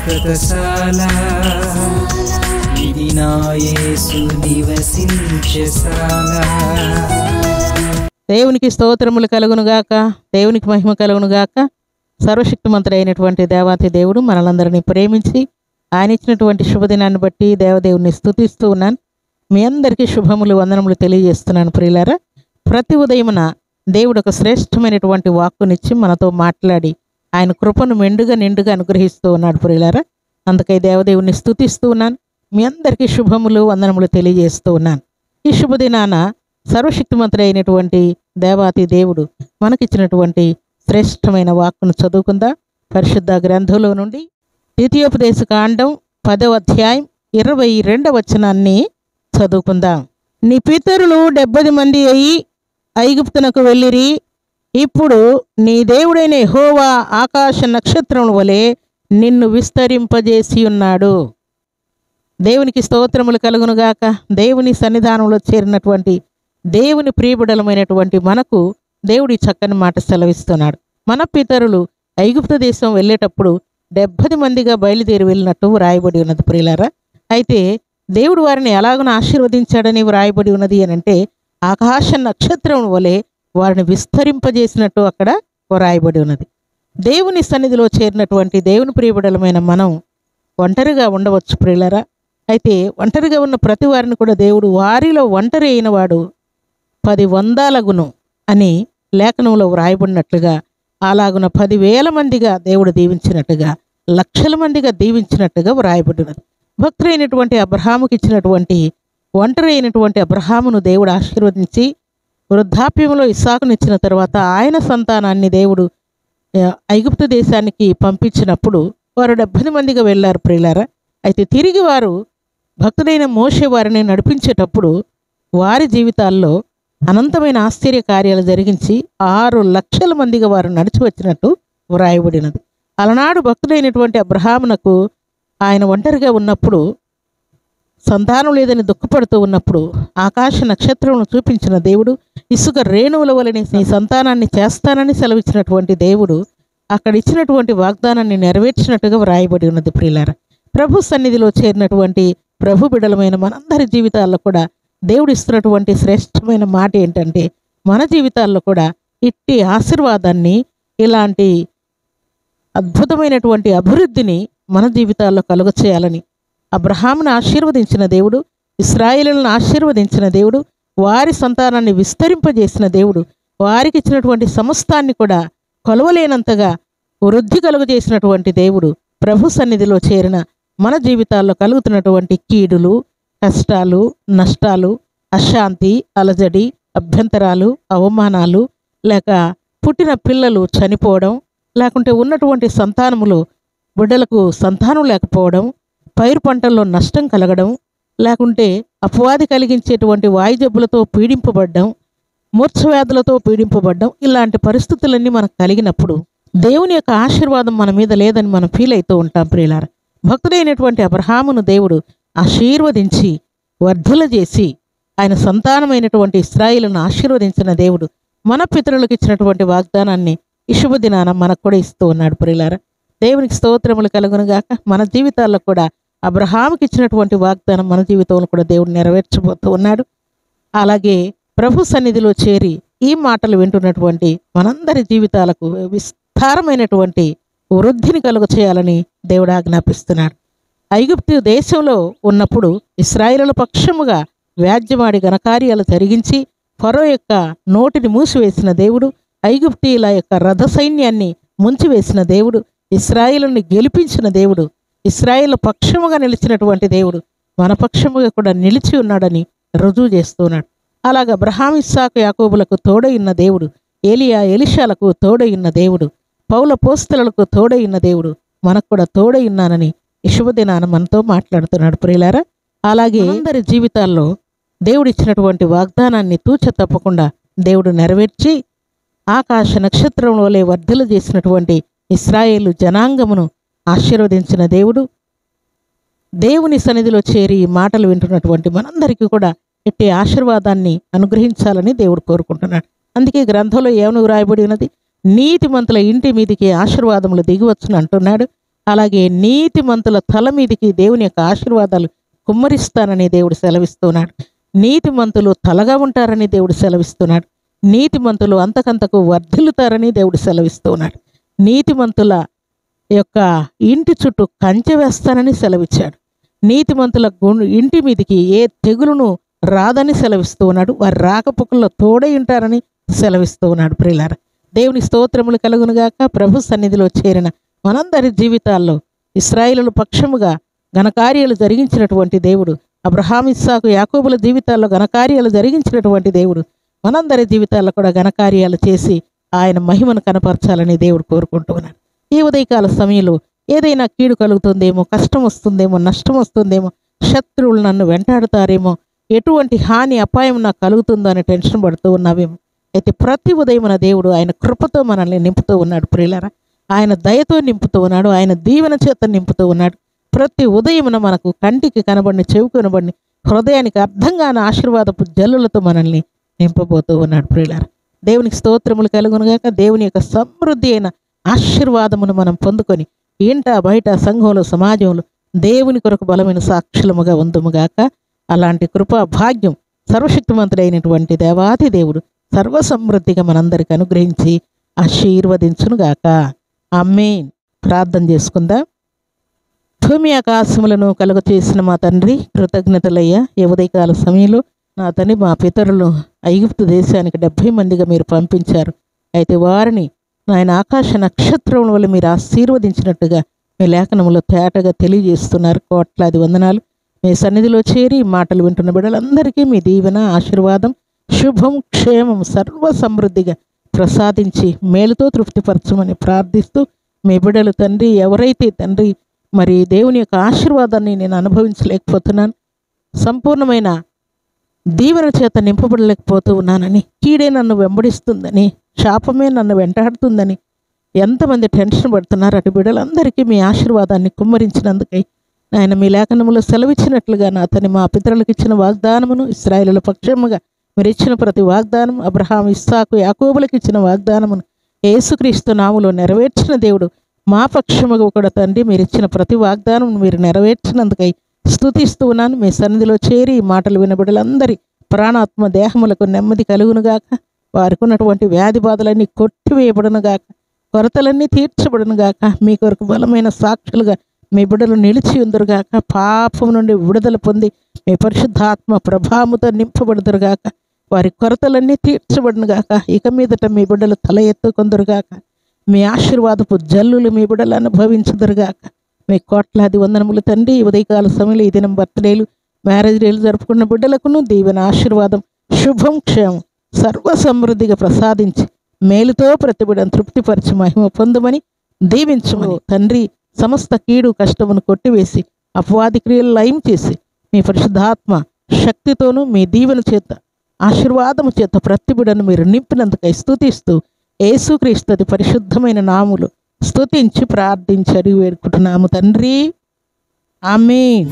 శాశ్వతశాల ఇది నా యేసు నివసించెశాల. దేవునికి స్తోత్రములు కలుగునుగాక, దేవునికి మహిమ కలుగునుగాక. సర్వశక్తిమంతుడైనటువంటి దేవాతి దేవుడు మనలందరినీ ప్రేమించి ఆయన ఇచ్చినటువంటి శుభదినాన్ని బట్టి దేవదేవుని స్తుతిస్తూ ఉన్నాను. మీ అందరికీ శుభములు వందనములు తెలియజేస్తున్నాను. ప్రియులారా, ప్రతి ఉదయమున దేవుడు ఒక శ్రేష్టమైనటువంటి వాక్కునిచ్చి మనతో మాట్లాడి ఆయన కృపను మెండుగా నిండుగా అనుగ్రహిస్తూ ఉన్నాడు. ప్రియులారా, అందుకై దేవదేవుని స్తుతిస్తూ ఉన్నాను. మీ అందరికీ శుభములు వందనములు తెలియజేస్తూ ఉన్నాను. ఈ శుభదినాన సర్వశక్తిమంతుడైనటువంటి దేవాతి దేవుడు మనకిచ్చినటువంటి శ్రేష్టమైన వాక్కును చదువుకుందాం. పరిశుద్ధ గ్రంథంలో నుండి ద్వితీయోపదేశ కాండం 10వ అధ్యాయం 22వ వచనాన్ని చదువుకుందాం. నీ పితరులు 70 మంది అయి ఐగుప్తునకు వెళ్ళిరి. ఇప్పుడు నీ దేవుడైన యెహోవా ఆకాశ నక్షత్రముల వలె నిన్ను విస్తరింపజేసి ఉన్నాడు. దేవునికి స్తోత్రములు కలుగునుగాక. దేవుని సన్నిధానంలో చేరినటువంటి దేవుని ప్రియబిడలమైనటువంటి మనకు దేవుడి చక్కని మాట సెలవిస్తున్నాడు. మన పితరులు ఐగుప్తు దేశం వెళ్ళేటప్పుడు 70 మందిగా బయలుదేరి వెళ్ళినట్టు వ్రాయబడి ఉన్నది. ప్రియులారా, అయితే దేవుడు వారిని ఎలాగున ఆశీర్వదించాడని వ్రాయబడి ఉన్నది అని అంటే ఆకాశ నక్షత్రం వలె వారిని విస్తరింపజేసినట్టు అక్కడ వ్రాయబడి ఉన్నది. దేవుని సన్నిధిలో చేరినటువంటి దేవుని ప్రియబిడలమైన మనం ఒంటరిగా ఉండవచ్చు ప్రియులారా. అయితే ఒంటరిగా ఉన్న ప్రతి వారిని కూడా దేవుడు వారిలో ఒంటరి అయిన వాడు 10 వందలగును అని లేఖనంలో వ్రాయబడినట్లుగా అలాగున 10,000 మందిగా దేవుడు దీవించినట్టుగా, లక్షల మందిగా దీవించినట్టుగా వ్రాయబడినది. భక్తుడైనటువంటి అబ్రహాముకి ఇచ్చినటువంటి ఒంటరి అయినటువంటి అబ్రహామును దేవుడు ఆశీర్వదించి వృద్ధాప్యంలో ఇస్సాకునిచ్చిన తర్వాత ఆయన సంతానాన్ని దేవుడు ఐగుప్తు దేశానికి పంపించినప్పుడు వారు 70 మందిగా వెళ్ళారు ప్రియులారా. అయితే తిరిగి వారు భక్తుడైన మోషే వారిని నడిపించేటప్పుడు వారి జీవితాల్లో అనంతమైన ఆశ్చర్య కార్యాలు జరిగించి 6 లక్షల మందిగా వారు నడిచి వచ్చినట్టు వ్రాయబడినది. అలనాడు భక్తుడైనటువంటి అబ్రహామునకు ఆయన ఒంటరిగా ఉన్నప్పుడు, సంతానం లేదని దుఃఖపడుతూ ఉన్నప్పుడు ఆకాశ నక్షత్రమును చూపించిన దేవుడు, ఇసుక రేణువుల వలె నీ సంతానాన్ని చేస్తానని సెలవిచ్చినటువంటి దేవుడు అక్కడ ఇచ్చినటువంటి వాగ్దానాన్ని నెరవేర్చినట్టుగా వ్రాయబడి ఉన్నది. ప్రియులారా, ప్రభు సన్నిధిలో చేరినటువంటి ప్రభు బిడలమైన మనందరి జీవితాల్లో కూడా దేవుడు ఇస్తున్నటువంటి శ్రేష్టమైన మాట ఏంటంటే మన జీవితాల్లో కూడా ఇట్టి ఆశీర్వాదాన్ని, ఇలాంటి అద్భుతమైనటువంటి అభివృద్ధిని మన జీవితాల్లో కలుగచేయాలని అబ్రహామును ఆశీర్వదించిన దేవుడు, ఇశ్రాయేలులను ఆశీర్వదించిన దేవుడు, వారి సంతానాన్ని విస్తరింపజేసిన దేవుడు, వారికి ఇచ్చినటువంటి సమస్తాన్ని కూడా కొలవలేనంతగా వృద్ధి కలుగజేసినటువంటి దేవుడు ప్రభు సన్నిధిలో చేరిన మన జీవితాల్లో కలుగుతున్నటువంటి కీడులు, కష్టాలు, నష్టాలు, అశాంతి, అలజడి, అభ్యంతరాలు, అవమానాలు, లేక పుట్టిన పిల్లలు చనిపోవడం, లేకుంటే ఉన్నటువంటి సంతానములు బిడ్డలకు సంతానం లేకపోవడం, పైరు పంటల్లో నష్టం కలగడం, లేకుంటే అపవాది కలిగించేటువంటి వాయుజబ్బులతో పీడింపబడ్డం, మూర్ఛవ్యాధులతో పీడింపబడ్డం, ఇలాంటి పరిస్థితులన్నీ మనకు కలిగినప్పుడు దేవుని యొక్క ఆశీర్వాదం మన మీద లేదని మనం ఫీల్ అవుతూ ఉంటాం ప్రియులారా. భక్తుడైనటువంటి అబ్రహామును దేవుడు ఆశీర్వదించి వర్ధుల చేసి ఆయన సంతానమైనటువంటి ఇశ్రాయేలును ఆశీర్వదించిన దేవుడు మన పితరులకు ఇచ్చినటువంటి వాగ్దానాన్ని ఈ శుభదినాన మనకు కూడా ఇస్తూ ఉన్నాడు ప్రియులారా. దేవునికి స్తోత్రములు కలుగునుగాక. మన జీవితాల్లో కూడా అబ్రహాముకి ఇచ్చినటువంటి వాగ్దానం మన జీవితంలో కూడా దేవుడు నెరవేర్చబోతూ ఉన్నాడు. అలాగే ప్రభు సన్నిధిలో చేరి ఈ మాటలు వింటున్నటువంటి మనందరి జీవితాలకు విస్తారమైనటువంటి వృద్ధిని కలుగ చేయాలని దేవుడు ఆజ్ఞాపిస్తున్నాడు. ఐగుప్తు దేశంలో ఉన్నప్పుడు ఇశ్రాయేలుల పక్షముగా వ్యాజ్యమాడి ఘనకార్యాలు జరిగించి ఫరో యొక్క నోటిని మూసివేసిన దేవుడు, ఐగుప్తీయుల యొక్క రథ సైన్యాన్ని ముంచివేసిన దేవుడు, ఇశ్రాయేలుని గెలిపించిన దేవుడు, ఇశ్రాయేలు పక్షముగా నిలిచినటువంటి దేవుడు మన పక్షముగా కూడా నిలిచి ఉన్నాడని రుజువు చేస్తున్నాడు. అలాగ అబ్రహాం, ఇస్సాకు, యాకోబులకు తోడై ఉన్న దేవుడు, ఏలియా, ఎలీషాలకు తోడై ఉన్న దేవుడు, పౌల పోస్తలకు తోడై ఉన్న దేవుడు మనకు కూడా తోడై ఉన్నానని ఈ శుభదినాన మనతో మాట్లాడుతున్నాడు ప్రియులారా. అలాగే అందరి జీవితాల్లో దేవుడిచ్చినటువంటి వాగ్దానాన్ని తూచ తప్పకుండా దేవుడు నెరవేర్చి ఆకాశ నక్షత్రం వలె వర్ధలు చేసినటువంటి ఇశ్రాయేలు జనాంగమును ఆశీర్వదించిన దేవుడు, దేవుని సన్నిధిలో చేరి ఈ మాటలు వింటున్నటువంటి మనందరికీ కూడా ఇట్టి ఆశీర్వాదాన్ని అనుగ్రహించాలని దేవుడు కోరుకుంటున్నాడు. అందుకే గ్రంథంలో ఏమని వ్రాయబడి ఉన్నది? నీతిమంతుల ఇంటి మీదికి ఆశీర్వాదములు దిగివచ్చును అంటున్నాడు. అలాగే నీతిమంతుల తల మీదికి దేవుని యొక్క ఆశీర్వాదాలు కుమ్మరిస్తానని దేవుడు సెలవిస్తున్నాడు. నీతిమంతులు తలగా ఉంటారని దేవుడు సెలవిస్తున్నాడు. నీతిమంతులు అంతకంతకు వర్ధిల్లుతారని దేవుడు సెలవిస్తున్నాడు. నీతిమంతుల యొక్క ఇంటి చుట్టూ కంచె వేస్తానని సెలవిచ్చాడు. నీతిమంతుల ఇంటి మీదికి ఏ తెగులును రాదని సెలవిస్తూ ఉన్నాడు. వారి రాకపోకల్లో తోడై ఉంటారని సెలవిస్తూ ఉన్నాడు. ప్రియులారా, దేవుని స్తోత్రములు కలుగునుగాక. ప్రభు సన్నిధిలో చేరిన మనందరి జీవితాల్లో ఇశ్రాయేలు పక్షముగా ఘనకార్యాలు జరిగించినటువంటి దేవుడు, అబ్రహాం, ఇస్సాకు, యాకోబుల జీవితాల్లో ఘనకార్యాలు జరిగించినటువంటి దేవుడు మనందరి జీవితాల్లో కూడా ఘనకార్యాలు చేసి ఆయన మహిమను కనపరచాలని దేవుడు కోరుకుంటున్నాడు. ఈ ఉదయకాల సమయంలో ఏదైనా కీడు కలుగుతుందేమో, కష్టం వస్తుందేమో, నష్టం వస్తుందేమో, శత్రువులు నన్ను వెంటాడుతారేమో, ఎటువంటి హాని అపాయం నాకు కలుగుతుందో అని టెన్షన్ పడుతూ ఉన్నావేమో. అయితే ప్రతి ఉదయం మన దేవుడు ఆయన కృపతో మనల్ని నింపుతూ ఉన్నాడు. ప్రియులారా, ఆయన దయతో నింపుతూ ఉన్నాడు. ఆయన దీవెన చేత నింపుతూ ఉన్నాడు. ప్రతి ఉదయమున మనకు కంటికి కనబడిన, చెవి కనబడిన, హృదయానికి అర్థం కాని ఆశీర్వాదపు జల్లులతో మనల్ని నింపబోతూ ఉన్నాడు. ప్రియులారా, దేవునికి స్తోత్రములు కలుగునుగాక. దేవుని యొక్క సమృద్ధి అయిన ఆశీర్వాదమును మనం పొందుకొని ఇంట బయట సంఘంలో సమాజంలో దేవుని కొరకు బలమైన సాక్షులముగా ఉందుముగాక. అలాంటి కృపా భాగ్యం సర్వశక్తిమంతుడైనటువంటి దేవాది దేవుడు సర్వసమృద్ధిగా మనందరికి అనుగ్రహించి ఆశీర్వదించునుగాక. ఆమేన్. ప్రార్థన చేసుకుందాం. భూమి ఆకాశములను కలుగ చేసిన మా తండ్రి, కృతజ్ఞతలయ్యా. ఈ ఉదయకాల సమయంలో నా తండ్రి, మా పితరులు ఐగుప్తు దేశానికి 70 మందిగా మీరు పంపించారు. అయితే వారిని ఆయన ఆకాశ నక్షత్రముల వల్ల మీరు ఆశీర్వదించినట్టుగా మీ లేఖనములో తేటగా తెలియజేస్తున్నారు. కోట్లాది వందనాలు. మీ సన్నిధిలో చేరి మాటలు వింటున్న బిడ్డలందరికీ మీ దీవెన, ఆశీర్వాదం, శుభం, క్షేమం సర్వ సమృద్ధిగా ప్రసాదించి మేలుతో తృప్తిపరచమని ప్రార్థిస్తూ, మీ బిడ్డలు తండ్రి ఎవరైతే తండ్రి మరి దేవుని యొక్క ఆశీర్వాదాన్ని నేను అనుభవించలేకపోతున్నాను, సంపూర్ణమైన దీవెన చేత నింపబడలేకపోతూ ఉన్నానని, కీడే నన్ను వెంబడిస్తుందని, శాపమే నన్ను వెంటాడుతుందని ఎంతమంది టెన్షన్ పడుతున్నారు. అటు బిడ్డలందరికీ మీ ఆశీర్వాదాన్ని కుమ్మరించినందుకై ఆయన మీ లేఖనములో సెలవిచ్చినట్లుగా నా అతని మా పితరులకు ఇచ్చిన వాగ్దానమును, ఇశ్రాయేలుల పక్షముగా మీరు ఇచ్చిన ప్రతి వాగ్దానం, అబ్రహాం, ఇస్సాకు, యాకోబులకు ఇచ్చిన వాగ్దానమును యేసుక్రీస్తు నామములో నెరవేర్చిన దేవుడు మా పక్షముగా కూడా తండ్రి మీరు ఇచ్చిన ప్రతి వాగ్దానం మీరు నెరవేర్చినందుకై స్తుతిస్తూ ఉన్నాను. మీ సన్నిధిలో చేరి ఈ మాటలు వినబడలందరి ప్రాణాత్మ దేహములకు నెమ్మది కలుగునుగాక. వారికి ఉన్నటువంటి వ్యాధి బాధలన్నీ కొట్టివేయబడునుగాక. కొరతలన్నీ తీర్చబడునుగాక. మీ కొరకు బలమైన సాక్షులుగా మీ బిడ్డలు నిలిచి ఉందరుగాక. పాపం నుండి విడుదల పొంది మీ పరిశుద్ధాత్మ ప్రభావముతో నింపబడుదురుగాక. వారి కొరతలన్నీ తీర్చబడునుగాక. ఇక మీదట మీ బిడ్డలు తల ఎత్తుకొందురుగాక. మీ ఆశీర్వాదపు జల్లులు మీ బిడ్డలు అనుభవించుదురుగాక. మీ కోట్లాది వందనములు తండ్రి. ఉదయకాల సమయంలో ఈ దినం బర్త్డేలు, మ్యారేజ్ డేలు జరుపుకున్న బిడ్డలకును దీవెన, ఆశీర్వాదం, శుభం, క్షేమం సర్వ సమృద్ధిగా ప్రసాదించి మేలుతో ప్రతి బిడ్డను తృప్తిపరిచి మహిమ పొందమని దీవించమని తండ్రి. సమస్త కీడు కష్టమును కొట్టివేసి అపవాది క్రియలు లయం చేసి మీ పరిశుద్ధాత్మ శక్తితోనూ మీ దీవెన చేత ఆశీర్వాదము చేత ప్రతి బిడ్డను మీరు నింపినందుకై స్తుతిస్తూ యేసుక్రీస్తు పరిశుద్ధమైన నామములు స్తుతించి ప్రార్థించి అడిగి వేడుకుంటున్నాము తండ్రి. ఆమేన్.